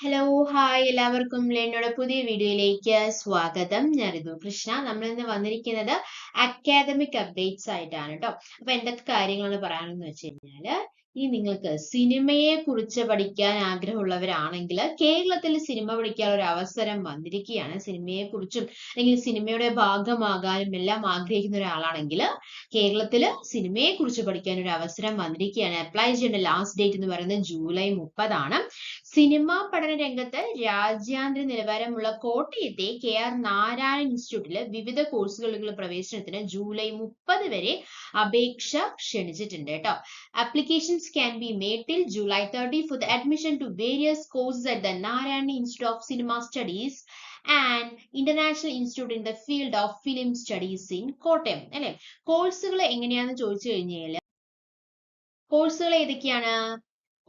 Hello hi എല്ലാവർക്കും ലേണയുടെ പുതിയ വീഡിയോയിലേക്ക് സ്വാഗതം. ഞാൻ ഋതു കൃഷ്ണ. നമ്മൾ ഇന്ന് വന്നിരിക്കുന്നത് അക്കാദമിക് അപ്ഡേറ്റ്സ് ആയിട്ടാണ് കേട്ടോ. അപ്പൊ എന്തൊക്കെ കാര്യങ്ങളാണ് പറയാനെന്ന് വെച്ച് കഴിഞ്ഞാല്, ഈ നിങ്ങൾക്ക് സിനിമയെ കുറിച്ച് പഠിക്കാൻ ആഗ്രഹമുള്ളവരാണെങ്കിൽ കേരളത്തിൽ സിനിമ പഠിക്കാൻ ഒരു അവസരം വന്നിരിക്കുകയാണ്. സിനിമയെ കുറിച്ചും അല്ലെങ്കിൽ സിനിമയുടെ ഭാഗമാകാനും എല്ലാം ആഗ്രഹിക്കുന്ന ഒരാളാണെങ്കിൽ കേരളത്തിൽ സിനിമയെ കുറിച്ച് പഠിക്കാൻ ഒരു അവസരം വന്നിരിക്കുകയാണ്. അപ്ലൈ ചെയ്യേണ്ട ലാസ്റ്റ് ഡേറ്റ് എന്ന് പറയുന്നത് ജൂലൈ 30 സിനിമാ പഠന രംഗത്ത് രാജ്യാന്തര നിലവാരമുള്ള കോട്ടയത്തെ KR നാരായണൻ ഇൻസ്റ്റിറ്റ്യൂട്ടില് വിവിധ കോഴ്സുകളുടെ പ്രവേശനത്തിന് ജൂലൈ 30 വരെ അപേക്ഷ ക്ഷണിച്ചിട്ടുണ്ട് കേട്ടോ. Applications can be made till July 30 for the admission to various courses at the Narayana Institute of Cinema Studies and International Institute in the field of film studies in Kottayam. അല്ലെ, കോഴ്സുകൾ എങ്ങനെയാണെന്ന് ചോദിച്ചു കഴിഞ്ഞാൽ കോഴ്സുകൾ ഏതൊക്കെയാണ്?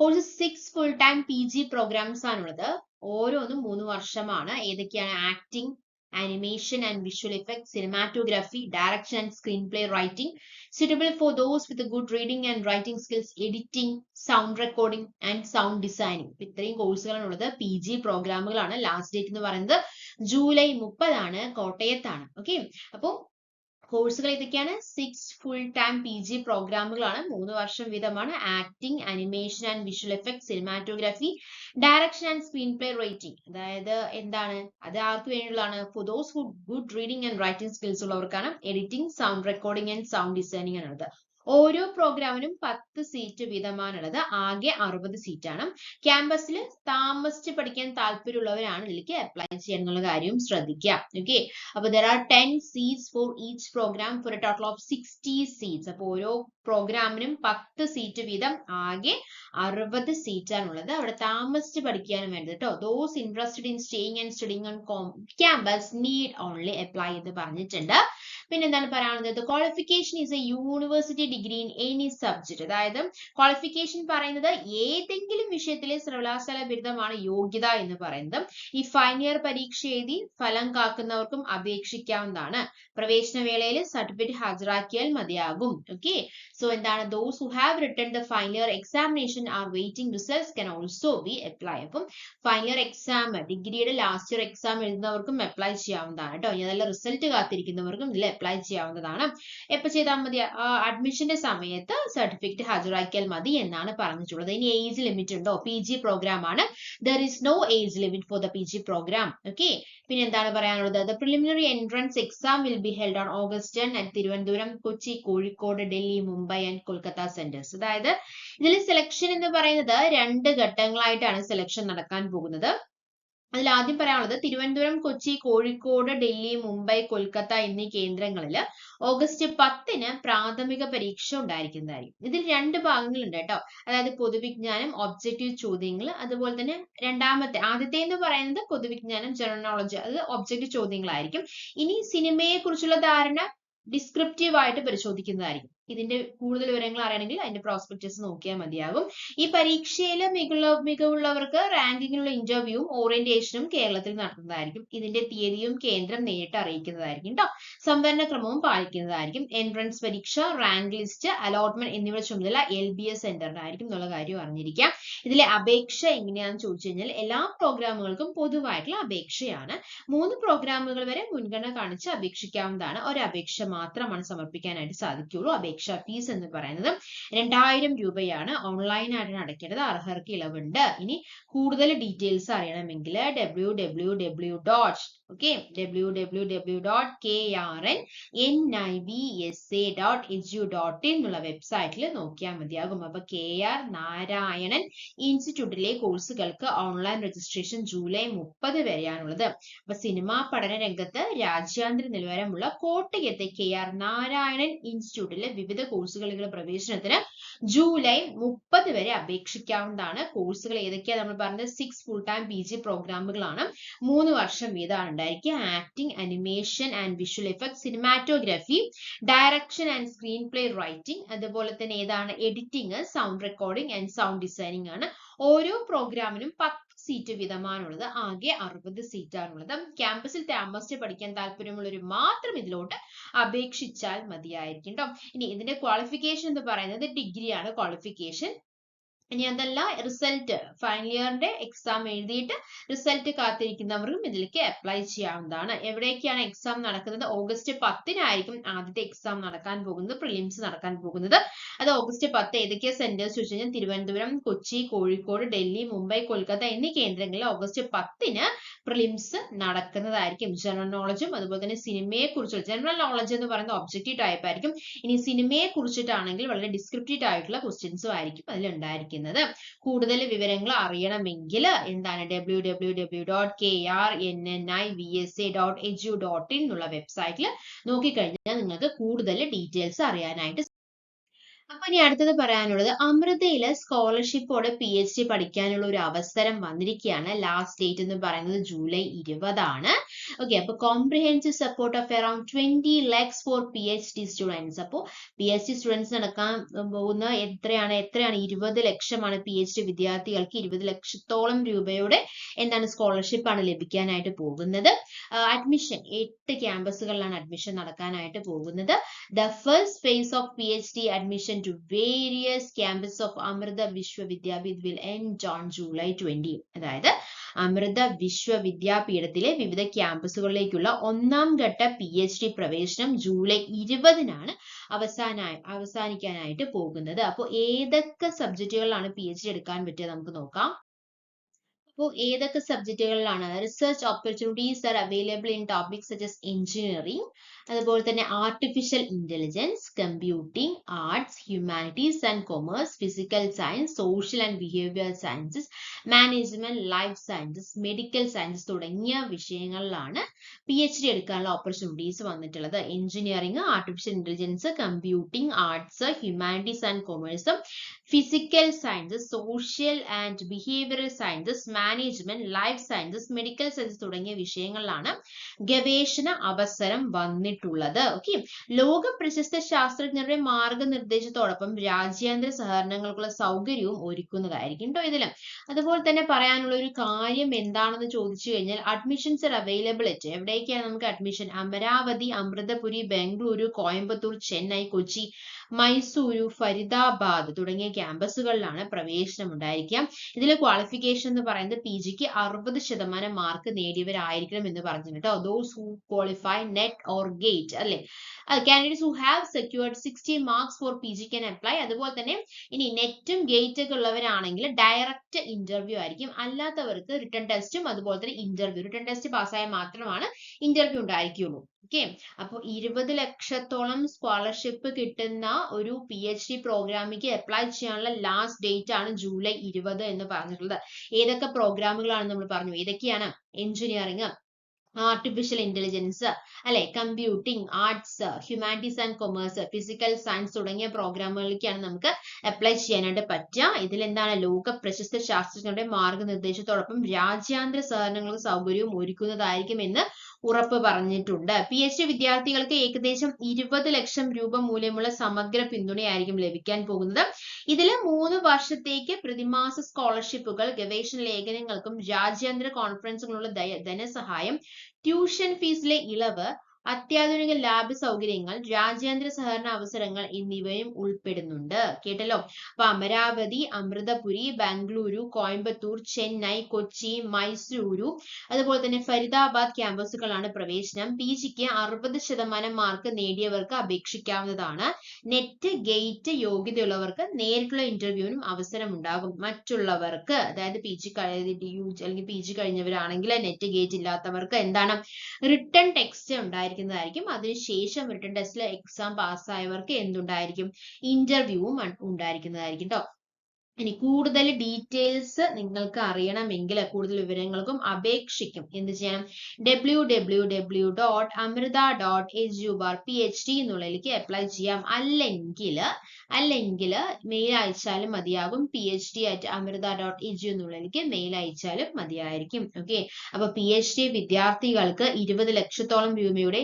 Course 6 full time PG programmes ആണുള്ളത്. ഓരോന്നും 3 വർഷമാണ്. ഏതൊക്കെയാണ്? Acting, animation and visual effects, cinematography, direction and screenplay writing, suitable for those with a good reading and writing skills, editing, sound recording and sound designing. ഇത്രയും കോഴ്സുകളാണ് ഉള്ളത്. PG പ്രോഗ്രാമുകളാണ്. Last date എന്ന് പറയുന്നത് July 30 കോട്ടയത്താണ്. Okay, അപ്പോൾ കോഴ്സുകൾ ഏതൊക്കെയാണ്? 6 full time PG പ്രോഗ്രാമുകളാണ്. 3 വർഷം വീതമാണ്. Acting, animation and visual effect, cinematography, direction and screenplay writing. അതായത് എന്താണ് അത്? ആർക്ക് വേണ്ടിയുള്ളതാണ്? For those who good reading and writing skills ഉള്ളവർക്കാണ്. Editing, sound recording and sound designing ആണുള്ളത്. ഓരോ പ്രോഗ്രാമിനും 10 സീറ്റ് വീതമാണുള്ളത്. ആകെ 60 സീറ്റാണ്. ക്യാമ്പസിൽ താമസിച്ച് പഠിക്കാൻ താല്പര്യമുള്ളവരാണ് ഇതിലേക്ക് അപ്ലൈ ചെയ്യാൻ എന്നുള്ള കാര്യവും ശ്രദ്ധിക്കുക. ഓക്കെ, അപ്പൊ there are 10 seats for each program for a total of 60 seats. അപ്പൊ ഓരോ പ്രോഗ്രാമിനും 10 സീറ്റ് വീതം, ആകെ 60 സീറ്റ് ആണുള്ളത്. അവിടെ താമസിച്ച് പഠിക്കാനും വേണ്ടത് കേട്ടോ. Those interested in staying and studying on campus need only apply എന്ന് പറഞ്ഞിട്ടുണ്ട്. പിന്നെ എന്താണ് പറയാനുള്ളത്? Qualification is A university degree in any subject. അതായത് ക്വാളിഫിക്കേഷൻ പറയുന്നത് ഏതെങ്കിലും വിഷയത്തിലെ സർവകലാശാല ബിരുദമാണ് യോഗ്യത എന്ന് പറയുന്നത്. ഈ ഫൈനൽ ഇയർ പരീക്ഷ എഴുതി ഫലം കാക്കുന്നവർക്കും അപേക്ഷിക്കാവുന്നതാണ്. പ്രവേശന വേളയിൽ സർട്ടിഫിക്കറ്റ് ഹാജരാക്കിയാൽ മതിയാകും. ഓക്കെ, സോ എന്താണ്? those who have written the final year examination are waiting results can also be apply. അപ്പം ഫൈനൽ ഇയർ എക്സാം, ഡിഗ്രിയുടെ ലാസ്റ്റ് ഇയർ എക്സാം എഴുതുന്നവർക്കും അപ്ലൈ ചെയ്യാവുന്നതാണ് കേട്ടോ. ഇനി അതല്ല റിസൾട്ട് കാത്തിരിക്കുന്നവർക്കും ഇതിൽ അപ്ലൈ ചെയ്യാവുന്നതാണ്. എപ്പോ ചെയ്താൽ മതി? അഡ്മിഷന്റെ സമയത്ത് സർട്ടിഫിക്കറ്റ് ഹാജരാക്കിയാൽ മതി എന്നാണ് പറഞ്ഞിട്ടുള്ളത്. ഇനി ഏജ് ലിമിറ്റ് ഉണ്ടോ? PG പ്രോഗ്രാം ആണ്. there is no age limit for the PG program. Okay, പിന്നെ എന്താണ് പറയാനുള്ളത്? The preliminary entrance exam will be held on August 10 at Thiruvananthapuram, Kochi, Kozhikode, Delhi, Mumbai and Kolkata centres. അതായത് ഇതിൽ സെലക്ഷൻ എന്ന് പറയുന്നത് 2 ഘട്ടങ്ങളായിട്ടാണ് സെലക്ഷൻ നടക്കാൻ പോകുന്നത്. അതിൽ ആദ്യം പറയാനുള്ളത് തിരുവനന്തപുരം, കൊച്ചി, കോഴിക്കോട്, ഡൽഹി, മുംബൈ, കൊൽക്കത്ത എന്നീ കേന്ദ്രങ്ങളിൽ ഓഗസ്റ്റ് 10 പ്രാഥമിക പരീക്ഷ ഉണ്ടായിരിക്കുന്നതായിരിക്കും. ഇതിൽ 2 ഭാഗങ്ങളുണ്ട് കേട്ടോ. അതായത് പൊതുവിജ്ഞാനം, ഒബ്ജക്റ്റീവ് ചോദ്യങ്ങൾ. അതുപോലെ തന്നെ ആദ്യത്തെ എന്ന് പറയുന്നത് പൊതുവിജ്ഞാനം, ജനറൽ നോളജ്, അത് ഒബ്ജക്റ്റീവ് ചോദ്യങ്ങളായിരിക്കും. ഇനി സിനിമയെ കുറിച്ചുള്ള ധാരണ ഡിസ്ക്രിപ്റ്റീവ് ആയിട്ട് പരിശോധിക്കുന്നതായിരിക്കും. ഇതിന്റെ കൂടുതൽ വിവരങ്ങൾ അറിയണമെങ്കിൽ അതിന്റെ പ്രോസ്പെക്ടസ് നോക്കിയാൽ മതിയാകും. ഈ പരീക്ഷയിൽ മികവുള്ളവർക്ക് റാങ്കിങ്ങിനുള്ള ഇന്റർവ്യൂവും ഓറിയന്റേഷനും കേരളത്തിൽ നടത്തുന്നതായിരിക്കും. ഇതിന്റെ തീയതിയും കേന്ദ്രം നേരിട്ട് അറിയിക്കുന്നതായിരിക്കും കേട്ടോ. സംവരണ ക്രമവും പാലിക്കുന്നതായിരിക്കും. എൻട്രൻസ് പരീക്ഷ, റാങ്ക് ലിസ്റ്റ്, അലോട്ട്മെന്റ് എന്നിവ ചുമതല LBS സെന്ററിനായിരിക്കും എന്നുള്ള കാര്യം അറിഞ്ഞിരിക്കാം. ഇതിലെ അപേക്ഷ എങ്ങനെയാണെന്ന് ചോദിച്ചു കഴിഞ്ഞാൽ എല്ലാ പ്രോഗ്രാമുകൾക്കും പൊതുവായിട്ടുള്ള അപേക്ഷയാണ്. 3 പ്രോഗ്രാമുകൾ വരെ മുൻഗണന കാണിച്ച് അപേക്ഷിക്കാവുന്നതാണ്. ഒരു അപേക്ഷ മാത്രമാണ് സമർപ്പിക്കാനായിട്ട് സാധിക്കുകയുള്ളൂ. അപേക്ഷ ഫീസ് എന്ന് പറയുന്നത് 2000 രൂപയാണ്. ഓൺലൈനായിട്ടാണ് അടയ്ക്കേണ്ടത്. അർഹർക്ക് ഇളവുണ്ട്. ഇനി കൂടുതൽ ഡീറ്റെയിൽസ് അറിയണമെങ്കിൽ www.krnnivsa.edu.in എന്നുള്ള വെബ്സൈറ്റിൽ നോക്കിയാൽ മതിയാകും. അപ്പൊ KR നാരായണൻ ഇൻസ്റ്റിറ്റ്യൂട്ടിലെ കോഴ്സുകൾക്ക് ഓൺലൈൻ രജിസ്ട്രേഷൻ ജൂലൈ 30 വരെയാണുള്ളത്. അപ്പൊ സിനിമാ പഠന രംഗത്ത് രാജ്യാന്തര നിലവാരമുള്ള കോട്ടയത്തെ KR നാരായണൻ ഇൻസ്റ്റിറ്റ്യൂട്ടിലെ വിവിധ കോഴ്സുകളുടെ പ്രവേശനത്തിന് ജൂലൈ 30 വരെ അപേക്ഷിക്കാവുന്നതാണ്. കോഴ്സുകൾ ഏതൊക്കെയാണ് നമ്മൾ പറഞ്ഞത്? 6 ഫുൾ ടൈം PG പ്രോഗ്രാമുകളാണ്. 3 വർഷം വീതമാണ് ഉണ്ടായിരിക്കുക. Acting, animation and visual effect, cinematography, direction and screenplay writing, അതുപോലെ തന്നെ ഏതാണ്? Editing, sound recording and sound designing ആണ്. ഓരോ പ്രോഗ്രാമിനും 10 സീറ്റ് വീതമാണുള്ളത്. ആകെ 60 സീറ്റാണുള്ളത്. ക്യാമ്പസിൽ താമസിച്ച് പഠിക്കാൻ താല്പര്യമുള്ളവർ മാത്രം ഇതിലോട്ട് അപേക്ഷിച്ചാൽ മതിയായിരിക്കും കേട്ടോ. ഇനി ഇതിന്റെ ക്വാളിഫിക്കേഷൻ എന്ന് പറയുന്നത് ഡിഗ്രിയാണ് ക്വാളിഫിക്കേഷൻ. ഇനി അതല്ല റിസൾട്ട് ഫൈനൽ ഇയറിന്റെ എക്സാം എഴുതിയിട്ട് റിസൾട്ട് കാത്തിരിക്കുന്നവർക്കും ഇതിലേക്ക് അപ്ലൈ ചെയ്യാവുന്നതാണ്. എവിടേക്കാണ് എക്സാം നടക്കുന്നത്? ഓഗസ്റ്റ് 10-നായിരിക്കും ആദ്യത്തെ എക്സാം നടക്കാൻ പോകുന്നത്, പ്രിലിംസ് നടക്കാൻ പോകുന്നത്. അത് ഓഗസ്റ്റ് 10 ഏതൊക്കെയാ സെന്റേഴ്സ് ചോദിച്ചു കഴിഞ്ഞാൽ തിരുവനന്തപുരം, കൊച്ചി, കോഴിക്കോട്, ഡൽഹി, മുംബൈ, കൊൽക്കത്ത എന്നീ കേന്ദ്രങ്ങളിൽ ഓഗസ്റ്റ് 10-ന് പ്രിലിംസ് നടക്കുന്നതായിരിക്കും. ജനറൽ നോളജും അതുപോലെ തന്നെ സിനിമയെ കുറിച്ചുള്ള ജനറൽ നോളജ് എന്ന് പറയുന്ന ഒബ്ജക്റ്റീവ് ടൈപ്പ് ആയിരിക്കും. ഇനി സിനിമയെ കുറിച്ചിട്ടാണെങ്കിൽ വളരെ ഡിസ്ക്രിപ്റ്റീവ് ആയിട്ടുള്ള ക്വസ്റ്റ്യൻസും ആയിരിക്കും അതിലുണ്ടായിരിക്കുന്നത്. കൂടുതൽ വിവരങ്ങൾ അറിയണമെങ്കിൽ എന്താണ് www.krnnivsa.edu.in എന്നുള്ള വെബ്സൈറ്റിൽ നോക്കിക്കഴിഞ്ഞാൽ നിങ്ങൾക്ക് കൂടുതൽ ഡീറ്റെയിൽസ് അറിയാനായിട്ട്. അപ്പൊ ഇനി അടുത്തത് പറയാനുള്ളത് അമൃതയില് സ്കോളർഷിപ്പോടെ PhD പഠിക്കാനുള്ള ഒരു അവസരം വന്നിരിക്കുകയാണ്. ലാസ്റ്റ് ഡേറ്റ് എന്ന് പറയുന്നത് ജൂലൈ 20 ഓക്കെ. അപ്പൊ comprehensive support of around 20 lakhs for PhD students. അപ്പോൾ PhD സ്റ്റുഡൻസ് നടക്കാൻ പോകുന്ന എത്രയാണ് 20 ലക്ഷമാണ് PhD വിദ്യാർത്ഥികൾക്ക് 20 ലക്ഷത്തോളം രൂപയുടെ എന്താണ് സ്കോളർഷിപ്പ് ആണ് ലഭിക്കാനായിട്ട് പോകുന്നത്. അഡ്മിഷൻ 8 ക്യാമ്പസുകളിലാണ് അഡ്മിഷൻ നടക്കാനായിട്ട് പോകുന്നത്. The first phase of PhD admission to various campuses of Amrita Vishwa Vidyapeeth will end on July 20. അതായത് അമൃത വിശ്വവിദ്യാപീഠത്തിലെ വിവിധ ക്യാമ്പസുകളിലേക്കുള്ള ഒന്നാം ഘട്ട PhD പ്രവേശനം ജൂലൈ 20-നാണ് അവസാനിക്കാനായിട്ട് പോകുന്നത്. അപ്പോൾ ഏതൊക്കെ സബ്ജക്റ്റുകളിലാണ് PhD എടുക്കാൻ പറ്റുക നമുക്ക് നോക്കാം. അപ്പോൾ ഏതൊക്കെ സബ്ജക്റ്റുകളിലാണ്? Research opportunities are available in topics such as engineering, അതുപോലെ തന്നെ artificial intelligence, computing, arts, humanities and commerce, physical science, social and behaviour sciences, management, life sciences, medical sciences തുടങ്ങിയ വിഷയങ്ങളിലാണ് PhD എടുക്കാനുള്ള ഓപ്പർച്യൂണിറ്റീസ് വന്നിട്ടുള്ളത്. Engineering, artificial intelligence, computing, arts, humanities and കൊമേഴ്സും, physical sciences, social and behavioural sciences, management, life sciences, medical sciences തുടങ്ങിയ വിഷയങ്ങളിലാണ് ഗവേഷണ അവസരം വന്നിട്ടുള്ളത്. ഓക്കെ. ലോക പ്രശസ്ത ശാസ്ത്രജ്ഞരുടെ മാർഗനിർദ്ദേശത്തോടൊപ്പം രാജ്യാന്തര സഹകരണങ്ങൾക്കുള്ള സൗകര്യവും ഒരുക്കുന്നതായിരിക്കും കേട്ടോ ഇതില്. അതുപോലെ തന്നെ പറയാനുള്ള ഒരു കാര്യം എന്താണെന്ന് ചോദിച്ചു കഴിഞ്ഞാൽ അഡ്മിഷൻസ് ആർ അവൈലബിൾ അറ്റ് എവിടേക്കാണ് നമുക്ക് അഡ്മിഷൻ? അമരാവതി, അമൃതപുരി, ബംഗളൂരു, കോയമ്പത്തൂർ, ചെന്നൈ, കൊച്ചി, മൈസൂരു, ഫരീദാബാദ് തുടങ്ങിയ ക്യാമ്പസുകളിലാണ് പ്രവേശനം ഉണ്ടായിരിക്കുക. ഇതിലെ ക്വാളിഫിക്കേഷൻ എന്ന് പറയുന്നത് PGക്ക് 60% മാർക്ക് നേടിയവരായിരിക്കണം എന്ന് പറഞ്ഞു കേട്ടോ. Those who qualify NET or GATE അല്ലെ. Candidates who have secured 60 marks for PG can apply. അതുപോലെ തന്നെ ഇനി നെറ്റും ഗേറ്റ് ഒക്കെ ഉള്ളവരാണെങ്കിൽ ഡയറക്റ്റ് ഇന്റർവ്യൂ ആയിരിക്കും. അല്ലാത്തവർക്ക് റിട്ടൺ ടെസ്റ്റും അതുപോലെ തന്നെ ഇന്റർവ്യൂ. റിട്ടൺ ടെസ്റ്റ് പാസ്സായാൽ മാത്രമാണ് ഇന്റർവ്യൂ ഉണ്ടായിരിക്കുള്ളൂ. ഓക്കെ. അപ്പോൾ 20 ലക്ഷത്തോളം സ്കോളർഷിപ്പ് കിട്ടുന്ന ഒരു PhD പ്രോഗ്രാമിലേക്ക് അപ്ലൈ ചെയ്യാനുള്ള ലാസ്റ്റ് ഡേറ്റ് ആണ് ജൂലൈ 20 എന്ന് പറഞ്ഞിട്ടുള്ളത്. ഏതൊക്കെ പ്രോഗ്രാമുകളാണ് നമ്മൾ പറഞ്ഞു? ഏതൊക്കെയാണ്? എഞ്ചിനീയറിംഗ്, ആർട്ടിഫിഷ്യൽ ഇന്റലിജൻസ് അല്ലെ, computing, arts, humanities and commerce, physical science തുടങ്ങിയ പ്രോഗ്രാമുകളിലേക്കാണ് നമുക്ക് അപ്ലൈ ചെയ്യാനായിട്ട് പറ്റുക. ഇതിൽ എന്താണ്? ലോക പ്രശസ്ത ശാസ്ത്രജ്ഞരുടെ മാർഗനിർദ്ദേശത്തോടൊപ്പം രാജ്യാന്തര സഹകരണങ്ങൾക്ക് സൗകര്യവും ഒരുക്കുന്നതായിരിക്കും എന്ന് ഉറപ്പ് പറഞ്ഞിട്ടുണ്ട്. PhD വിദ്യാർത്ഥികൾക്ക് ഏകദേശം 20 ലക്ഷം രൂപ മൂല്യമുള്ള സമഗ്ര പിന്തുണയായിരിക്കും ലഭിക്കാൻ പോകുന്നത്. ഇതില് 3 വർഷത്തേക്ക് പ്രതിമാസ സ്കോളർഷിപ്പുകൾ, ഗവേഷണ ലേഖനങ്ങൾക്കും രാജ്യാന്തര കോൺഫറൻസുകളുള്ള ധനസഹായം, ട്യൂഷൻ ഫീസിലെ ഇളവ്, അത്യാധുനിക ലാബ് സൗകര്യങ്ങൾ, രാജ്യാന്തര സഹകരണ അവസരങ്ങൾ എന്നിവയും ഉൾപ്പെടുന്നുണ്ട്. കേട്ടല്ലോ. അപ്പൊ അമരാവതി, അമൃതപുരി, ബാംഗ്ലൂരു, കോയമ്പത്തൂർ, ചെന്നൈ, കൊച്ചി, മൈസൂരു അതുപോലെ തന്നെ ഫരീദാബാദ് ക്യാമ്പസുകളാണ് പ്രവേശനം. PGക്ക് 60% മാർക്ക് നേടിയവർക്ക് അപേക്ഷിക്കാവുന്നതാണ്. നെറ്റ് ഗേറ്റ് യോഗ്യതയുള്ളവർക്ക് നേരിട്ടുള്ള ഇന്റർവ്യൂവിനും അവസരം ഉണ്ടാകും. മറ്റുള്ളവർക്ക് അതായത് PG കഴിഞ്ഞവരാണെങ്കിൽ നെറ്റ് ഗേറ്റ് ഇല്ലാത്തവർക്ക് എന്താണ്? റിട്ടൺ ടെക്സ്റ്റ് ഉണ്ടായിരിക്കുന്നതായിരിക്കും. അതിനുശേഷം റിട്ടൺ ടെസ്റ്റിൽ എക്സാം പാസ്സായവർക്ക് എന്തുണ്ടായിരിക്കും? ഇന്റർവ്യൂവും ഉണ്ടായിരിക്കുന്നതായിരിക്കും കേട്ടോ. ഇനി കൂടുതൽ ഡീറ്റെയിൽസ് നിങ്ങൾക്ക് അറിയണമെങ്കിൽ കൂടുതൽ വിവരങ്ങൾക്കും അപേക്ഷിക്കും എന്ത് ചെയ്യണം? www.amrita.edu/PhD എന്നുള്ളതിലേക്ക് അപ്ലൈ ചെയ്യാം. അല്ലെങ്കിൽ മെയിൽ അയച്ചാലും മതിയാകും. phd@amrita.edu എന്നുള്ളതിലേക്ക് മെയിൽ അയച്ചാലും മതിയായിരിക്കും. ഓക്കെ. അപ്പൊ PhD വിദ്യാർത്ഥികൾക്ക് 20 ലക്ഷത്തോളം രൂപയുടെ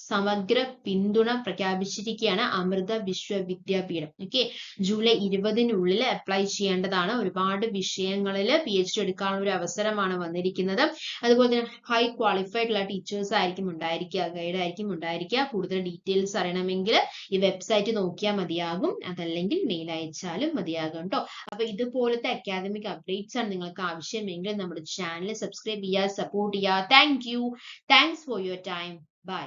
സമഗ്ര പിന്തുണ പ്രഖ്യാപിച്ചിരിക്കുകയാണ് അമൃത വിശ്വവിദ്യാപീഠം. ഓക്കെ, ജൂലൈ 20-നുള്ളിൽ അപ്ലൈ ചെയ്യേണ്ടതാണ്. ഒരുപാട് വിഷയങ്ങളിൽ PhD എടുക്കാനുള്ള ഒരു അവസരമാണ് വന്നിരിക്കുന്നത്. അതുപോലെ തന്നെ ഹൈ ക്വാളിഫൈഡ് ഉള്ള ടീച്ചേഴ്സ് ആയിരിക്കും ഉണ്ടായിരിക്കുക, ഗൈഡ് ആയിരിക്കും ഉണ്ടായിരിക്കുക. കൂടുതൽ ഡീറ്റെയിൽസ് അറിയണമെങ്കിൽ ഈ വെബ്സൈറ്റ് നോക്കിയാൽ മതിയാകും, അതല്ലെങ്കിൽ മെയിൽ അയച്ചാലും മതിയാകും കേട്ടോ. അപ്പൊ ഇതുപോലത്തെ അക്കാദമിക് അപ്ഡേറ്റ്സ് ആണ് നിങ്ങൾക്ക് ആവശ്യമെങ്കിൽ നമ്മുടെ ചാനൽ സബ്സ്ക്രൈബ് ചെയ്യുക, സപ്പോർട്ട് ചെയ്യുക. Thank you. Thanks for your time. By.